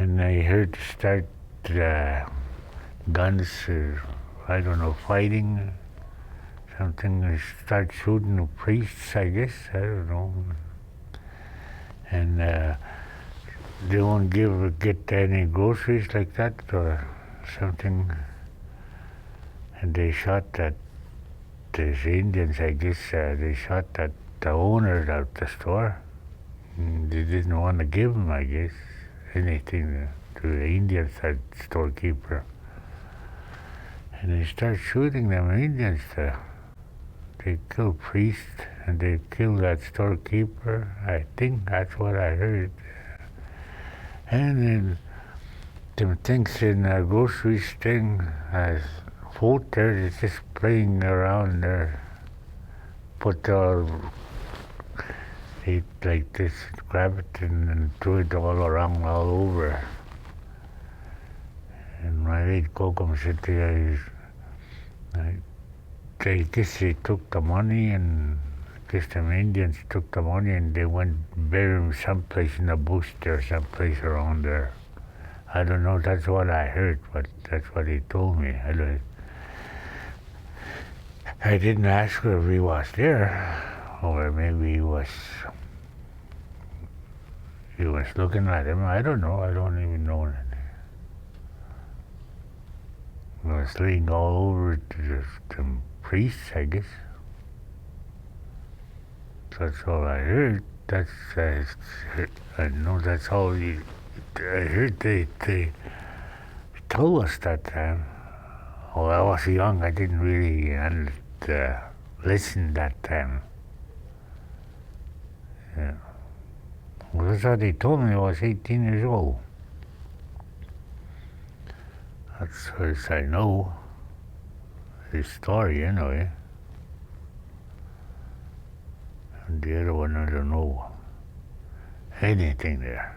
and I heard start guns, I don't know, fighting, something, start shooting the priests, I guess, I don't know. And they won't get any groceries like that or something. And they shot that, these Indians, I guess, they shot that the owner of the store. And they didn't want to give him, I guess, anything to the Indians, that storekeeper. And they start shooting them Indians. They kill priests and they kill that storekeeper. I think that's what I heard. And then them things in a grocery thing, food there, they're just playing around there. Put it like this, grab it and throw it all around, all over. And my late Kokum said, I guess they took the money, and I guess them Indians took the money and they went bury him someplace in the bush there, someplace around there. I don't know, that's what I heard, but that's what he told me. I didn't ask her if he was there, or maybe he was looking at him. I don't know, I don't even know that. He was laying all over the priests, I guess. That's all I heard. I know that's all I heard they told us that time. Oh, I was young, I didn't really listen that time. Yeah. Well, that's what they told me. I was 18 years old. That's as I know his story, anyway. And the other one, I don't know anything there.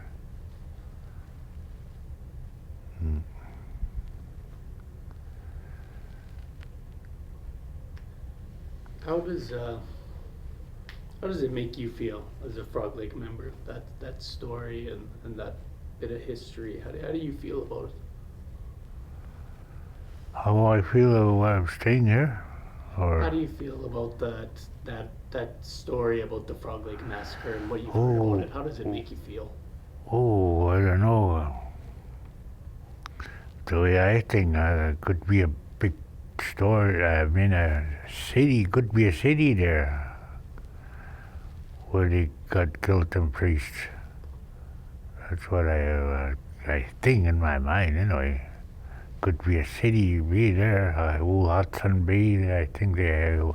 How does it make you feel as a Frog Lake member, that story and that bit of history? How do you feel about it? How I feel while I'm staying here? Or How do you feel about that story about the Frog Lake Massacre and what you've heard about it? How does it make you feel? Oh, I don't know. The way I think, could be a big story. I mean, a city, could be a city there where they got killed, them priests. That's what I think in my mind, anyway. Could be a city, be there, Hudson Bay, I think you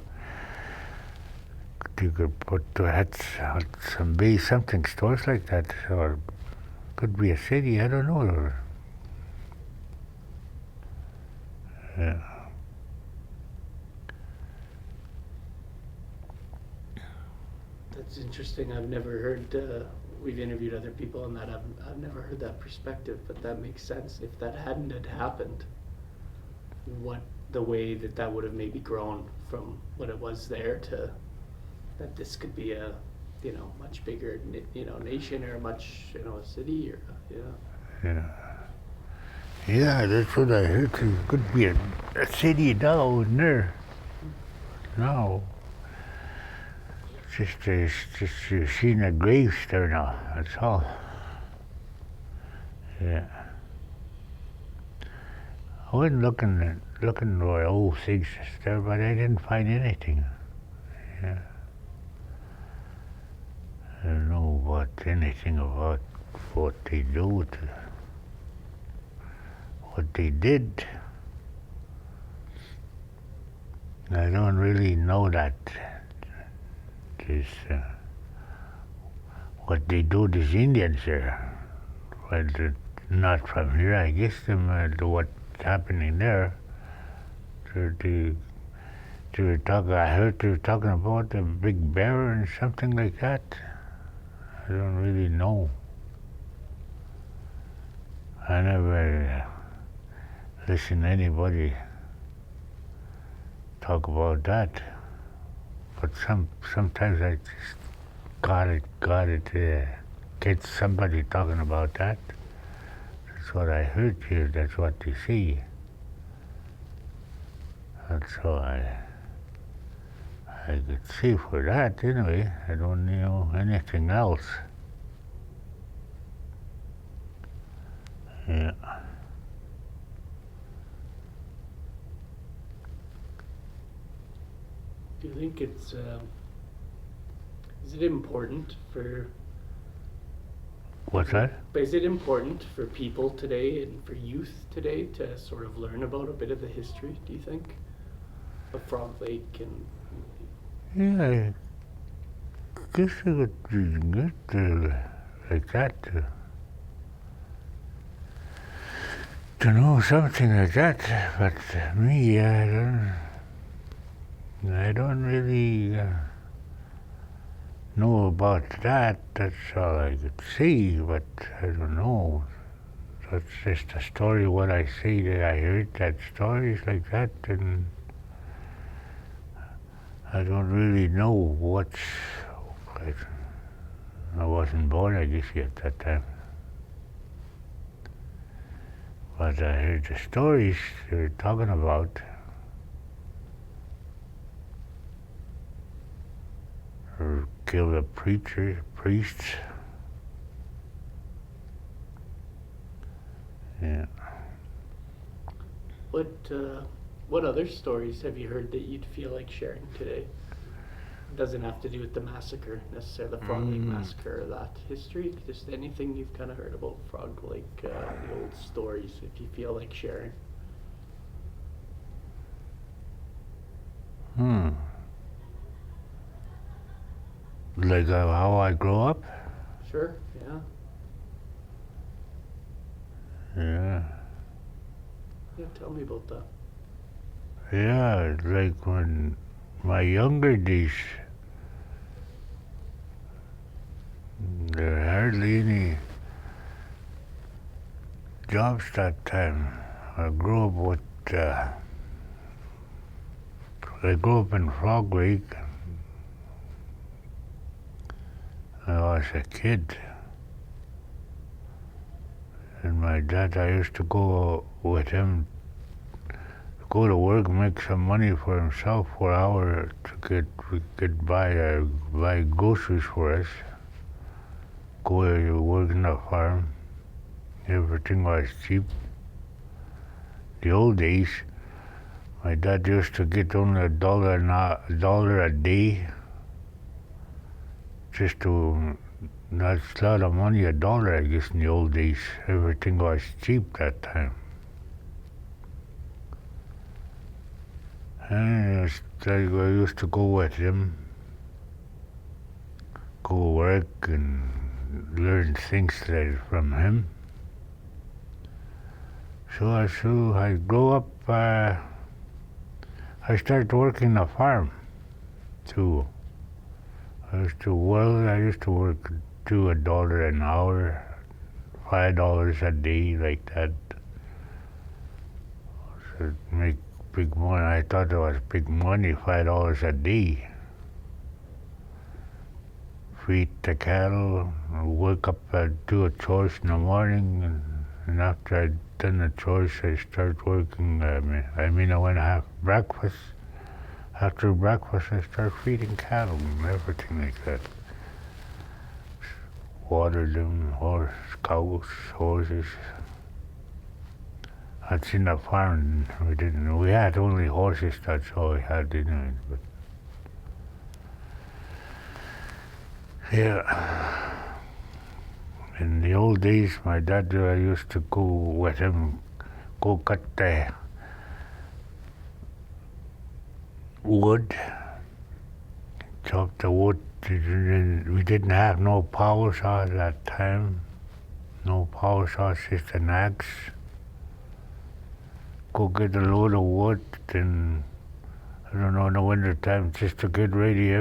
could put Hudson Bay, something, stores like that, or could be a city, I don't know. Yeah. That's interesting. I've never heard. We've interviewed other people on that. I've never heard that perspective, but that makes sense. If that hadn't had happened, the way that would have maybe grown from what it was there to that this could be a much bigger nation or a city or Yeah, that's what I heard. It could be a city down there. No. Just seeing the graves there now, that's all. Yeah. I went looking for old things there, but I didn't find anything. Yeah. I don't know anything about what they do, what they did. I don't really know that. What they do, these Indians there, but not from here. I guess what's happening there. I heard they were talking about the Big Bear and something like that. I don't really know. I never listen to anybody talk about that. But sometimes I just got it, get somebody talking about that. That's what I heard here. That's what they say. That's all I could say for that anyway. I don't know anything else. Yeah. Do you think it's is it important for What's that? is it important for people today and for youth today to sort of learn about a bit of the history, do you think, of Frog Lake and Yeah, I guess it would be good like that to know something like that. But me, I don't really know about that. That's all I could say. But I don't know. That's just a story. What I say that I heard that stories like that, and I don't really know what's. I wasn't born, I guess, at that time. But I heard the stories they were talking about. Or kill the priests. Yeah. what other stories have you heard that you'd feel like sharing today? It doesn't have to do with the massacre necessarily, the Frog Lake massacre or that history. Just anything you've kind of heard about Frog Lake, the old stories, if you feel like sharing. Like how I grew up? Sure. Yeah. Yeah. Yeah. Tell me about that. Yeah, like when my younger days, there were hardly any jobs that time. I grew up in Frog Lake. I was a kid. And my dad, I used to go with him, go to work, make some money for himself for an hour we could buy groceries for us. Go to work in the farm. Everything was cheap. The old days, my dad used to get only $1 a day. Just to, that's a lot of money, $1, I guess, in the old days. Everything was cheap that time. And I used to go with him, go work and learn things from him. So I grew up, I started working the farm too. I used to work $2 an hour, $5 a day, like that. So make big money. I thought it was big money, $5 a day. Feed the cattle, wake up, do a chores in the morning, and after I'd done the chores, I start working. I went to have breakfast. After breakfast, I start feeding cattle and everything like that. Water them, cows, horses. That's in the farm. We had only horses, that's all we had, didn't we? But yeah. In the old days, my dad, I used to go with him, go cut the wood, chop the wood. We didn't have no power saw at that time. No power saw, just an axe. Go get a load of wood, and I don't know, in the winter time, just to get ready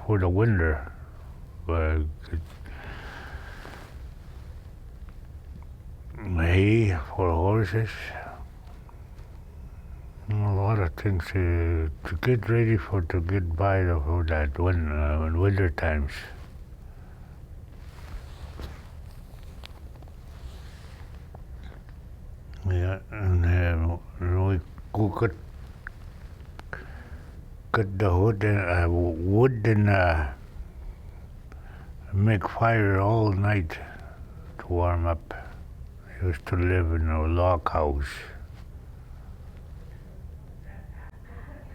for the winter. Hay for horses. A lot of things to get ready to get by for that winter times. Yeah, and we go cut the wood and make fire all night to warm up. Used to live in a log house.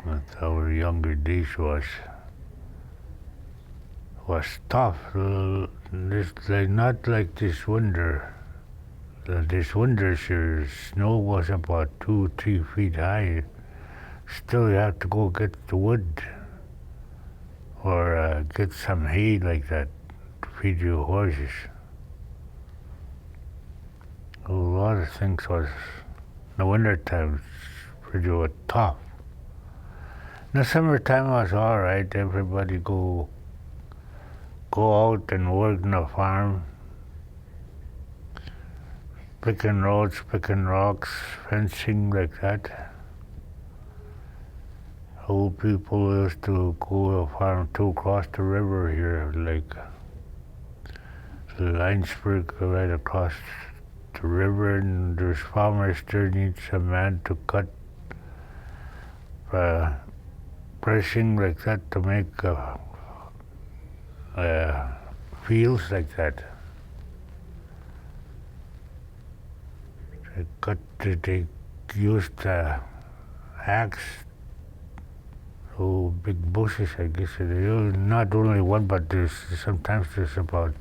That's how our younger days was tough. This like not like this winter. This winter, sure, snow was about 2-3 feet high. Still, you have to go get the wood or get some hay like that to feed your horses. A lot of things was in the winter time pretty tough. In the summertime was all right. Everybody go out and work in the farm, picking roads, picking rocks, fencing like that. Old people used to go to the farm too across the river here, like Linesburg, right across the river, and there's farmers there needs a man to cut brushing like that to make fields like that. They used axe, big bushes, I guess. Not only one, but sometimes there's about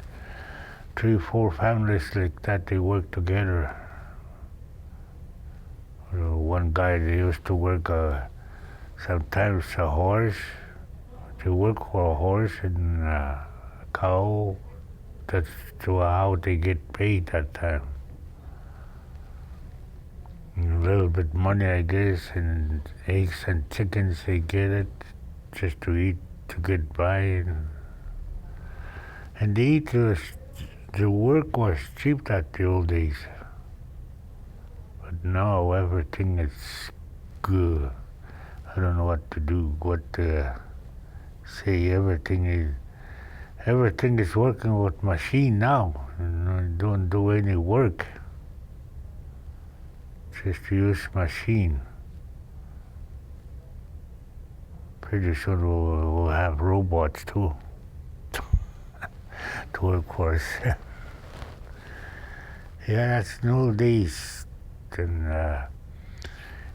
3-4 families like that. They work together. One guy, they used to work sometimes a horse. They work for a horse and a cow. That's how they get paid that time. A little bit money, I guess, and eggs and chickens, they get it just to eat, to get by. And the work was cheap that the old days. But now everything is good. I don't know what to do, what to say. Everything is working with machine now. Don't do any work. Just use machine. Pretty soon we'll have robots too to work for us. Yeah, that's the old days. And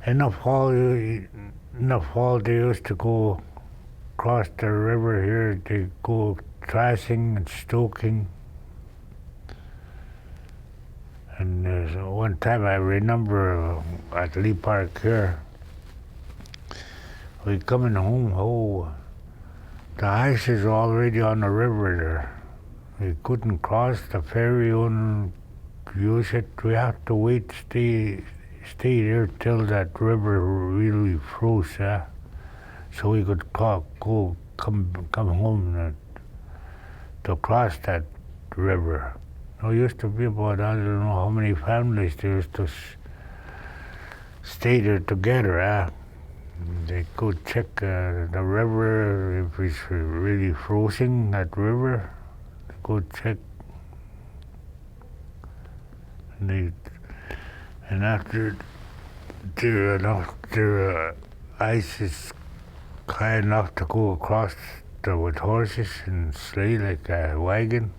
in the fall they used to go across the river here. They go thrashing and stoking. And one time I remember at Lee Park here, we coming home, the ice is already on the river there. We couldn't cross the ferry and use it. We have to wait, stay there till that river really froze, so we could come home to cross that river. There used to be about, I don't know how many families there used to stay there together. They go check the river, if it's really frozen, that river. They go check. And after their ice is high enough to go across with horses and sleigh like a wagon.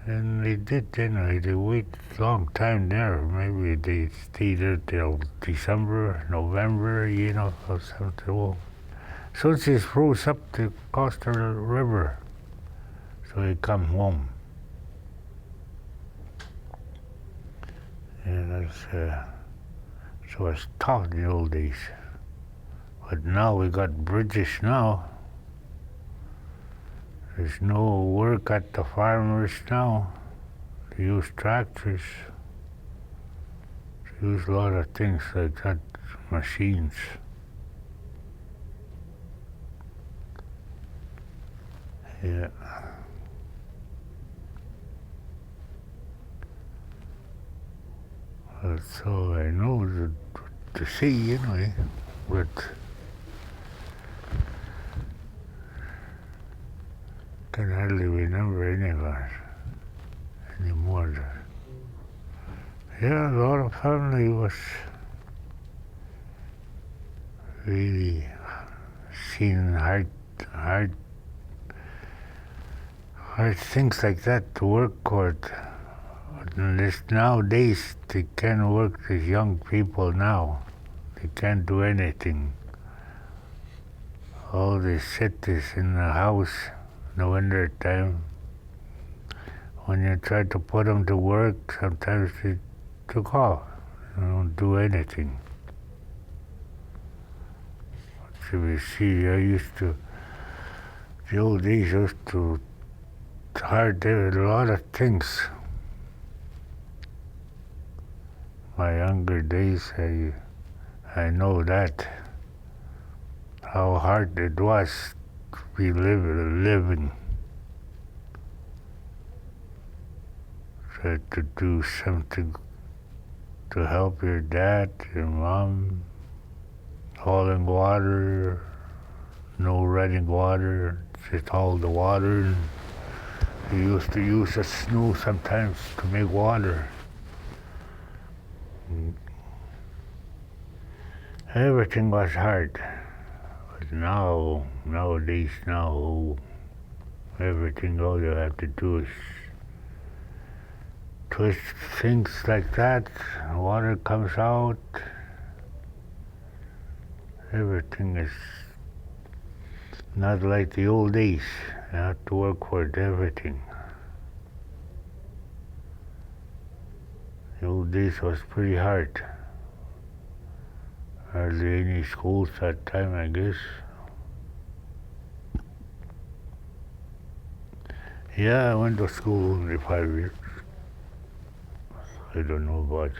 And they did anyway. They wait a long time there. Maybe they stay there till December, November, or something. Well, since it froze up, they crossed the river, so they come home. And so it's tough in the old days. But now we got bridges now. There's no work at the farmers now. They use tractors. They use a lot of things like that, machines. Yeah. That's all I know to see, anyway. But can hardly remember any of us anymore. Yeah, a lot of family was really seeing hard things like that to work for. And this nowadays they can't work as young people now. They can't do anything. All they sit is in the house in the winter time. When you try to put them to work, sometimes they took off. They don't do anything. So we see, the old days used to hard a lot of things. My younger days, I know that, how hard it was to be living. Try to do something to help your dad, your mom, hauling water, no running water, just haul the water. We used to use the snow sometimes to make water. Everything was hard. But nowadays, everything, all you have to do is twist things like that, water comes out. Everything is not like the old days. You have to work for everything. The old days was pretty hard. Hardly any schools that time, I guess. Yeah, I went to school only 5 years. I don't know about it.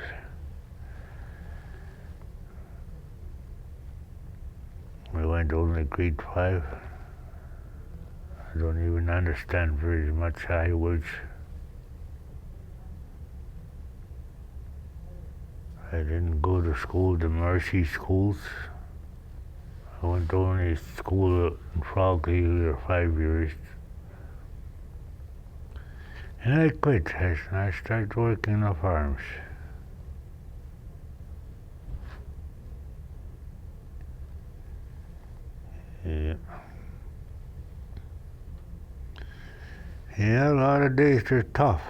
I went only grade 5. I don't even understand very much high words. I didn't go to school, the Mercy schools. I went to only school in Frog Hill for 5 years. And I quit, and I started working on farms. Yeah. Yeah, a lot of days are tough.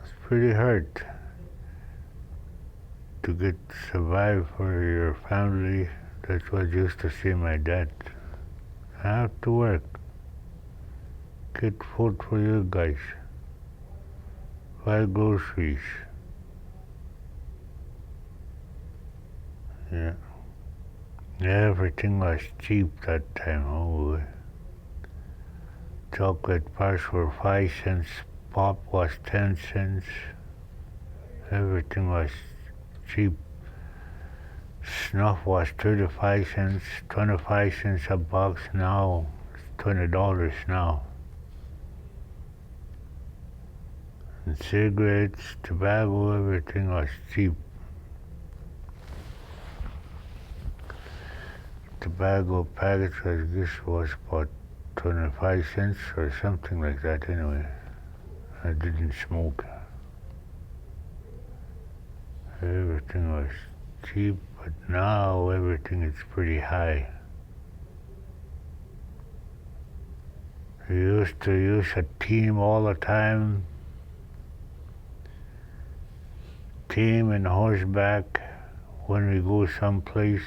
It's pretty hard to survive for your family. That's what I used to say my dad. I have to work. Get food for you guys. Buy groceries. Yeah. Everything was cheap that time. Oh, chocolate bars were 5 cents. Pop was 10 cents. Everything was cheap. Snuff was 35 cents, 25 cents a box. Now it's $20 now. And cigarettes, tobacco, everything was cheap. Tobacco package, I guess, was about 25 cents or something like that anyway. I didn't smoke. Everything was cheap, but now everything is pretty high. We used to use a team all the time. Team and horseback when we go someplace.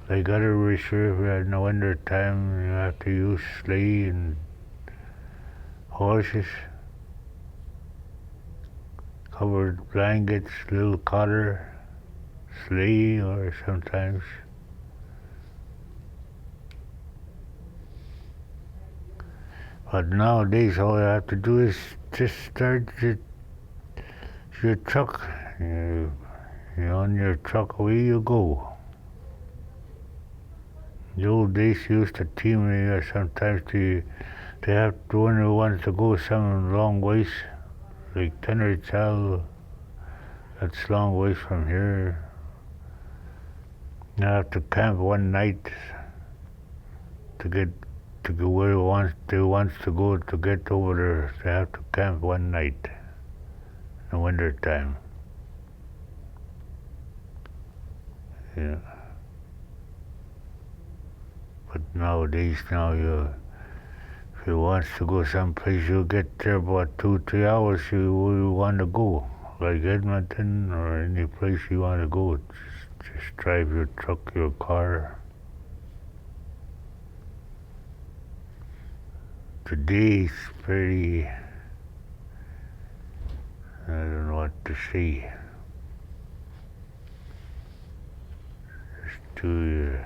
Like other reserve in the winter time, you have to use sleigh and horses, covered blankets, little cutter, sleigh, or sometimes. But nowadays, all you have to do is just start your truck. You're on your truck, away you go. The old days used to team me sometimes they have to one who wants to go some long ways, like Tenerife, that's long ways from here. You have to camp one night to get to go where they wants to go to get over there. They have to camp one night in the winter time. Yeah. But nowadays, now if you wants to go someplace, you get there about 2-3 hours. You want to go, like Edmonton or any place you want to go. Just drive your truck, your car. Today's pretty, I don't know what to say. It's too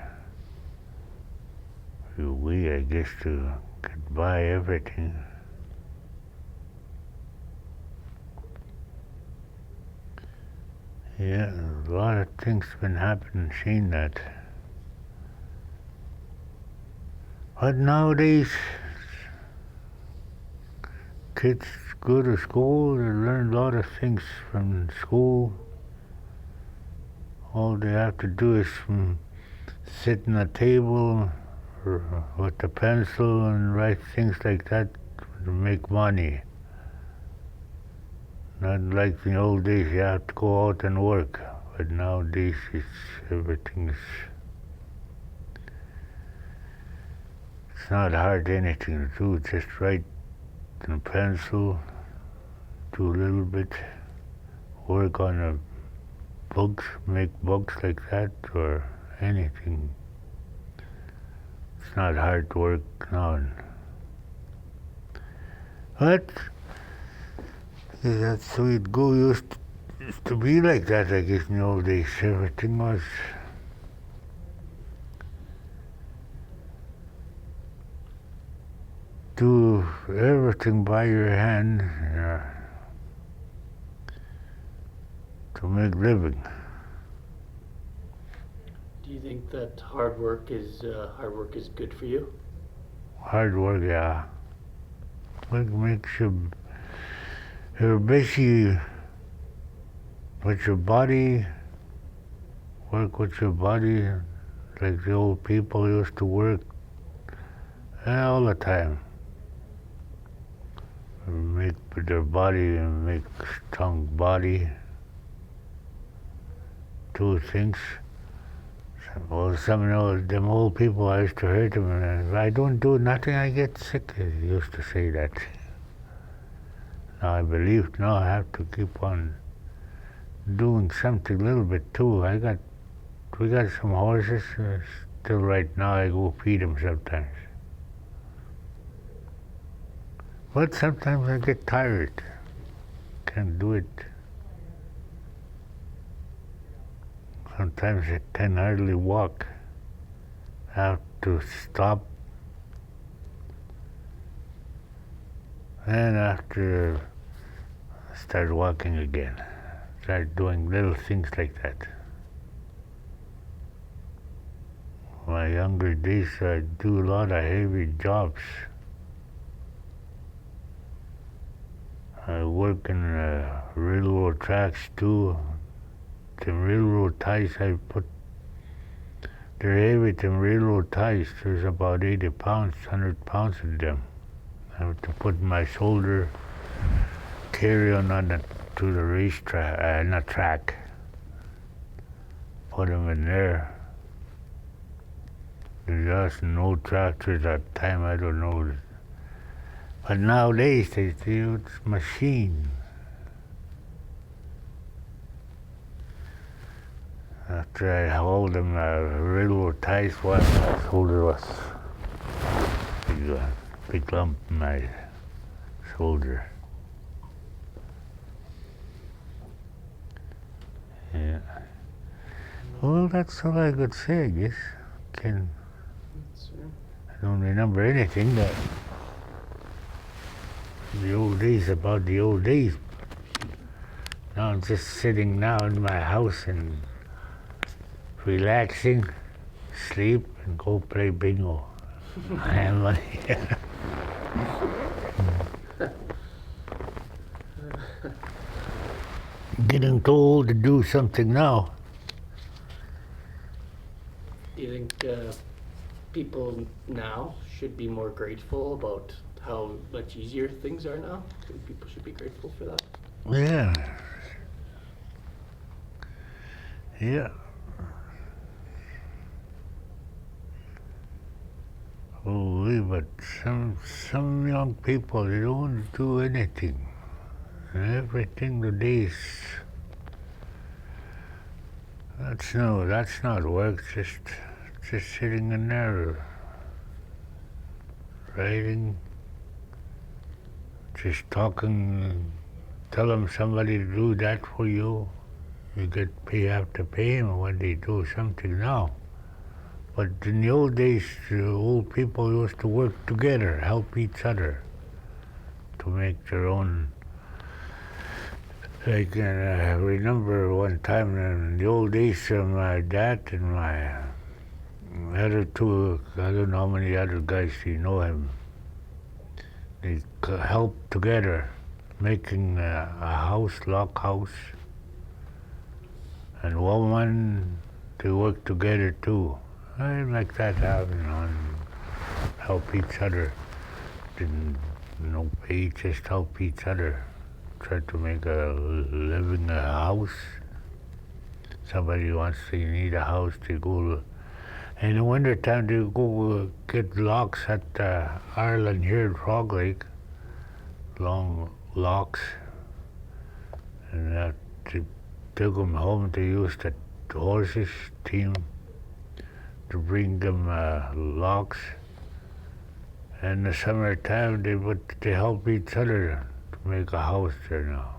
way, I guess, to get by everything. Yeah, a lot of things been happening, seen that. But nowadays, kids go to school, they learn a lot of things from school. All they have to do is sit in a table or with a pencil and write things like that to make money. Not like in the old days, you have to go out and work. But nowadays, everything's. It's not hard anything to do. Just write in pencil, do a little bit, work on books, make books like that, or anything. It's not hard work now. But that's the way it used to be like that, I guess, in the old days. Everything was. Do everything by your hand to make living. Do you think that hard work is good for you? Hard work, yeah. It makes you. You're busy with your body. Work with your body, like the old people used to work all the time. Make with their body and make strong body. Do things. Well, some of them old people, I used to hear them, and if I don't do nothing, I get sick. They used to say that. Now I believe now I have to keep on doing something a little bit too. We got some horses. Still right now I go feed them sometimes. But sometimes I get tired. Can't do it. Sometimes I can hardly walk. I have to stop. And after I start walking again. Start doing little things like that. My younger days, I do a lot of heavy jobs. I work in railroad tracks too. The railroad ties I put, they're heavy, the railroad ties. There's about 80 pounds, 100 pounds of them. I have to put my shoulder, carry on to the racetrack, not track. Put them in there. There's just no tractors at the time, I don't know. But nowadays they use machine. After I hold them railroad ties, my shoulder was big lump in my shoulder. Yeah. Well, that's all I could say, I guess. I don't remember anything that the old days, about the old days. Now I'm just sitting now in my house and relaxing, sleep, and go play bingo. I have money. Getting too old to do something now. Do you think people now should be more grateful about how much easier things are now? Think people should be grateful for that? Yeah. Yeah. Holy, but some young people, they don't do anything. And everything today is, that's not work, just sitting in there, writing, just talking, tell them somebody to do that for you. You have to pay them when they do something now. But in the old days, the old people used to work together, help each other to make their own. Like, I remember one time in the old days, my dad and my other two, I don't know how many other guys you know him, they helped together making a house, log house. And one man, they work together too. I like that happen, and help each other. Didn't pay, just help each other. Try to make a living, a house. Somebody wants to need a house, they go. In the winter time, they go get logs at Ireland here in Frog Lake, long logs, and they took them home. They used the horses team to bring them logs. In the summertime, they help each other to make a house there now.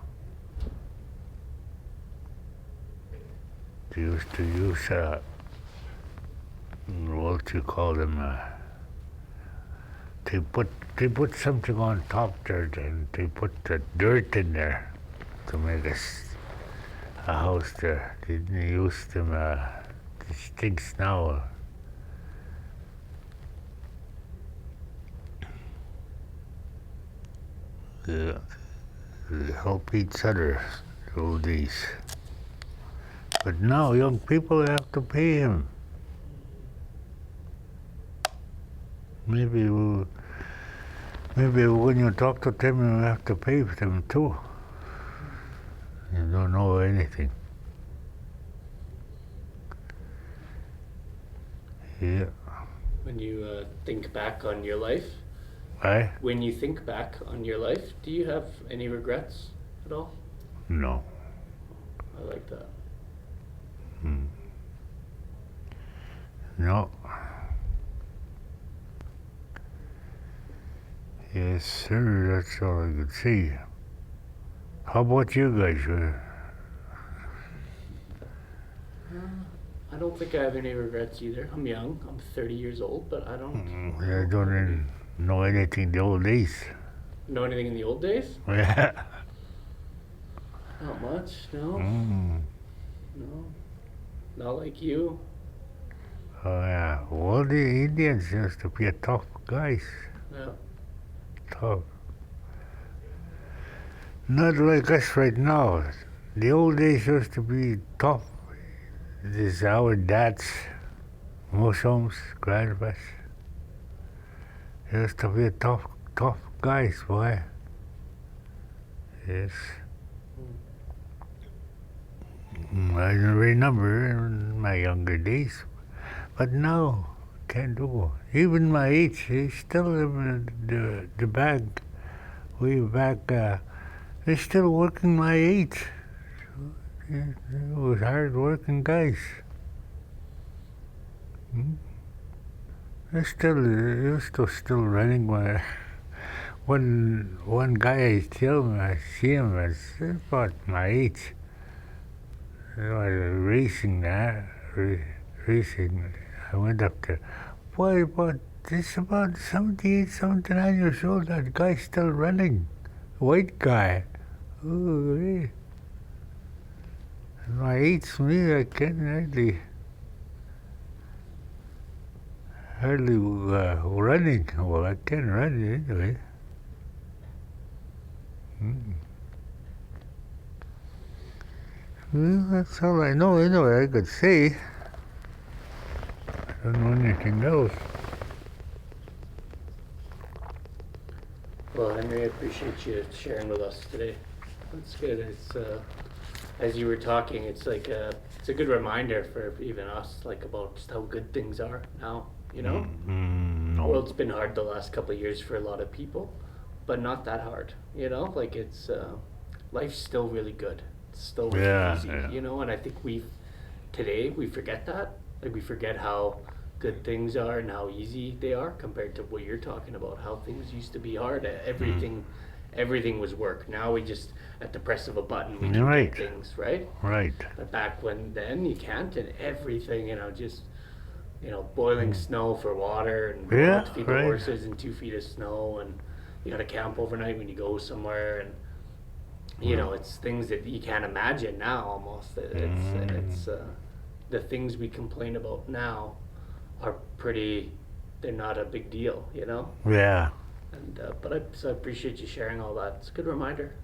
They used to use what you call them. They put something on top there, and they put the dirt in there to make a house there. They didn't use them these things now. They help each other through these. But now young people have to pay him. Maybe when you talk to them, you have to pay for them too. You don't know anything. Yeah. When you think back on your life, Right? when you think back on your life, do you have any regrets at all? No. I like that. No. Yes, sir, that's all I could say. How about you guys? I don't think I have any regrets either. I'm young. I'm 30 years old, but I don't I don't know anything the old days. know anything in the old days. Yeah. Not much, no. No. Not like you. Oh, yeah. Well, the Indians used to be a tough guys. Yeah. Tough. Not like us right now. The old days used to be tough. This our dads, Muslims, grandpas. Used to be tough guys, boy. Yes. I remember in my younger days, but now can't do. Even my age, he's still in the bag, way back. They're still working my age. It was hard-working guys. They're still running. One guy I see him, it's about my age. I was racing. I went up there. Boy, about 78, 79 years old. That guy's still running. White guy. Ooh, my age, me, I can't hardly running. Well, I can run anyway. Well, that's all I know anyway, I could say. I don't know anything else. Well, Henry, I appreciate you sharing with us today. That's good. As you were talking, it's a good reminder for even us, like about just how good things are now. You know, No. world's been hard the last couple of years for a lot of people, but not that hard. You know, like life's still really good. It's still really Yeah, easy. yeah. You know, and I think today we forget that. Like we forget how good things are and how easy they are compared to what you're talking about. How things used to be hard. Everything was work. Now we just at the press of a button we can Right. get things right. Right. But back then you can't, and everything, just boiling snow for water and going Yeah, out to feed the right. horses in 2 feet of snow, and you got to camp overnight when you go somewhere, and it's things that you can't imagine now almost. It's the things we complain about now are pretty. They're not a big deal, Yeah. And so I appreciate you sharing all that. It's a good reminder.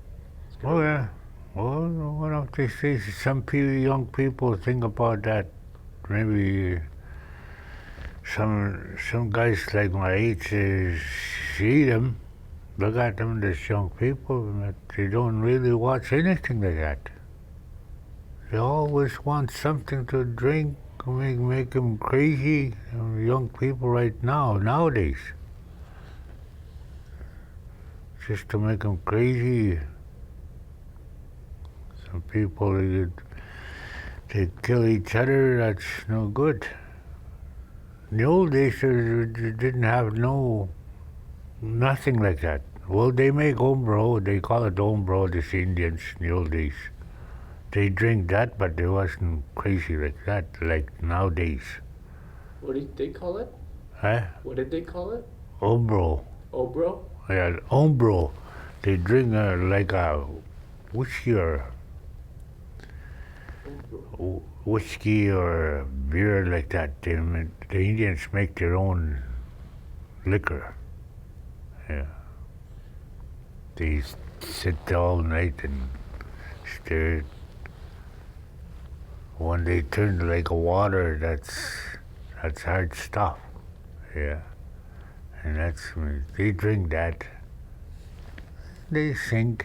It's a good Oh reminder. yeah. Well, one of these days, some people, young people think about that. Maybe some guys like my age see them, look at them as young people, but they don't really watch anything like that. They always want something to drink, make them crazy. Young people right now, nowadays, just to make them crazy. Some people they kill each other. That's no good. In the old days, they didn't have nothing like that. Well, they make homebrew. They call it homebrew. These Indians in the old days, they drink that, but they wasn't crazy like that, like nowadays. What did they call it? Huh? What did they call it? Homebrew. Obro? Yeah, homebrew. They drink like a whiskey or whiskey or beer like that. The Indians make their own liquor. Yeah. They sit all night and stare. When they turn to like a water, that's hard stuff. Yeah. And they drink that. They sing.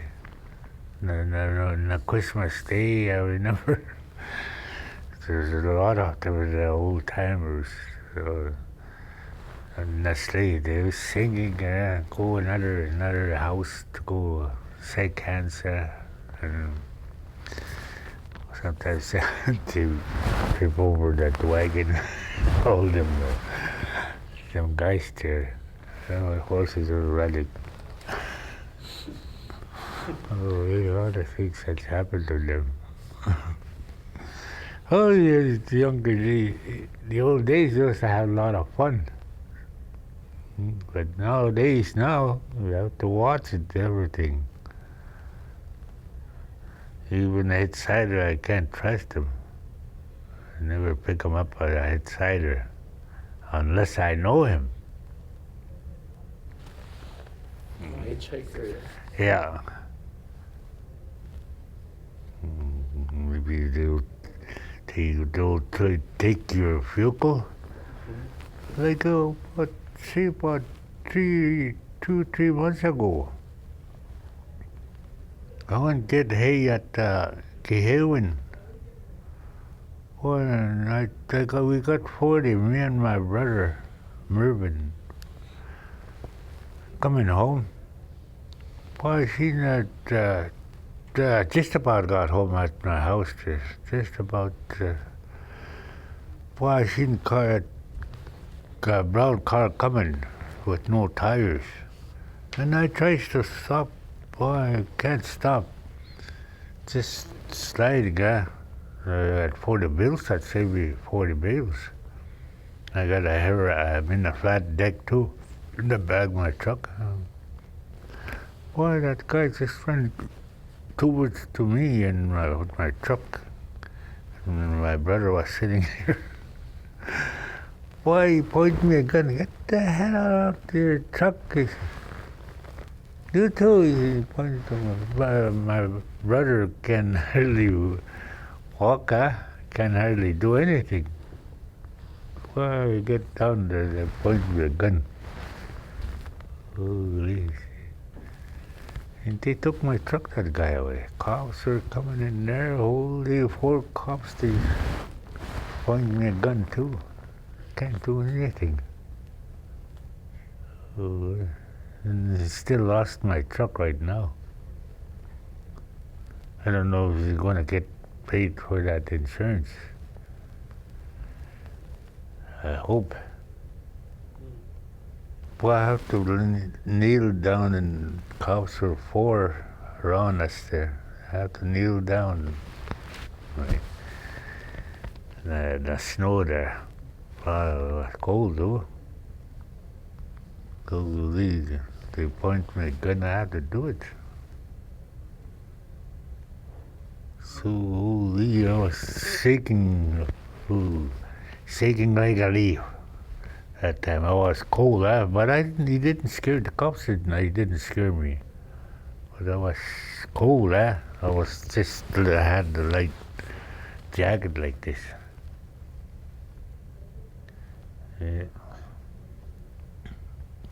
On Christmas Day, I remember there's a lot of them, the old timers. So, on the sleigh, they were singing, go another house to go shake hands, and sometimes they trip over that wagon, all them guys there. Horses are running. Oh, a lot of things had happened to them. Oh, the younger the old days used to have a lot of fun. But nowadays, you have to watch it, everything. Even a head cider, I can't trust him. I never pick him up on a head cider unless I know him. Hitchhiker. Yeah. Maybe they'll take your vehicle. Like about 2, 3 months ago. I went and get hay at Kehewin. Well, and we got 40, me and my brother, Mervyn, coming home. Boy, I seen that just about got home at my house, just about. Boy, I seen a brown car coming with no tires. And I tried to stop. Boy, I can't stop. Just sliding, at 40 bills, I'd say me 40 bills. I got I'm in a flat deck too, in the back of my truck. Boy, that guy just ran towards to me and with my truck. And my brother was sitting here. Boy, he pointed me a gun. Get the hell out of your truck. You too, he pointed to me. My brother can hardly walk, can hardly do anything. Well, you get down there, they point me a gun. Holy. They took my truck, that guy away. Cops were coming in there, holy 4 cops, they find me a gun too. Can't do anything. Oh, and I still lost my truck right now. I don't know if he's gonna get paid for that insurance. I hope. Well, I have to kneel down, and cops were 4 around us there. I have to kneel down. Right. The snow there. Wow, it was cold though. They point me a gun, I have to do it. So holy, I was shaking, shaking like a leaf. That time I was cold, but he didn't scare the cops. He didn't scare me. But I was cold, I was just, I had the light jacket like this. Yeah.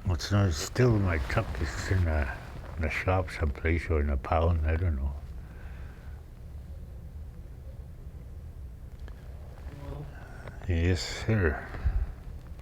It's not, still my truck is in a shop someplace or in a pound, I don't know. Well, Yes, sir.